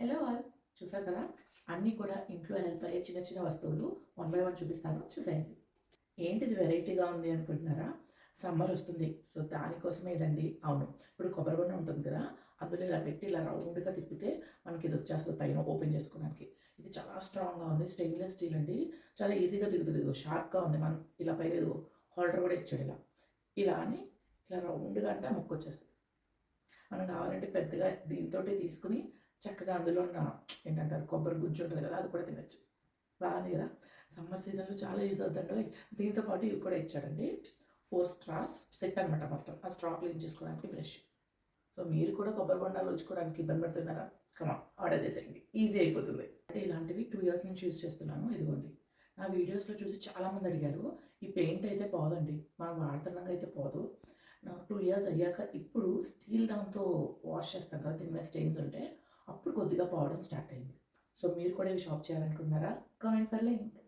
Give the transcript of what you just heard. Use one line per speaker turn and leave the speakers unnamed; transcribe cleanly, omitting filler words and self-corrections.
Hello all, చూసారు కదా? అన్నీ కూడా ఇంట్లో హెల్ప్ అయ్యే చిన్న చిన్న వస్తువులు వన్ బై వన్ చూపిస్తాను, చూసేయండి. ఏంటిది వెరైటీగా ఉంది అనుకుంటున్నారా? సమ్మర్ వస్తుంది, సో దానికోసమే ఇదండి. అవును, ఇప్పుడు కొబ్బరి బొండం ఉంటుంది కదా, అందులో ఇలా పెట్టి ఇలా రౌండ్గా తిప్పితే మనకి ఇది వచ్చేస్తుంది పైన ఓపెన్ చేసుకోవడానికి. ఇది చాలా స్ట్రాంగ్గా ఉంది, స్టెయిన్లెస్ స్టీల్ అండి. చాలా ఈజీగా దిగుతుంది, ఇదిగో షార్ప్గా ఉంది. మనం ఇలా పైన ఇదిగో హోల్డర్ కూడా ఇచ్చాడు. ఇలా అని ఇలా రౌండ్గా అంటే ముక్కు వచ్చేస్తుంది. మనం కావాలంటే పెద్దగా దీంతో తీసుకుని చక్కగా అందులో ఉన్న ఏంటంటారు కొబ్బరి గుజ్జు ఉంటుంది కదా, అది కూడా తినచ్చు. బాగుంది కదా? సమ్మర్ సీజన్లో చాలా యూజ్ అవుతుందండి. దీంతో పాటు ఇవి కూడా ఇచ్చాడండి, 4 స్ట్రాస్ సెట్ అనమాట. మొత్తం ఆ స్ట్రా క్లీన్ చేసుకోవడానికి బ్రష్. సో మీరు కూడా కొబ్బరి బొండాలు ఉంచుకోవడానికి ఇబ్బంది పడుతున్నారా? కమా, ఆర్డర్ చేసేయండి, ఈజీ అయిపోతుంది. అంటే ఇలాంటివి 2 ఇయర్స్ నుంచి యూజ్ చేస్తున్నాను. ఇదిగోండి, నా వీడియోస్లో చూసి చాలామంది అడిగారు, ఈ పెయింట్ అయితే పోదండి, మనం వాడుతున్నాక అయితే పోదు. నాకు 2 ఇయర్స్ అయ్యాక ఇప్పుడు స్టీల్ దాంతో వాష్ చేస్తాం కదా, దీని మీద స్టెయిన్స్ ఉంటే అప్పుడు కొద్దిగా పోవడం స్టార్ట్ అయింది. సో మీరు కూడా ఇవి షాప్ చేయాలనుకున్నారా? Comment for link.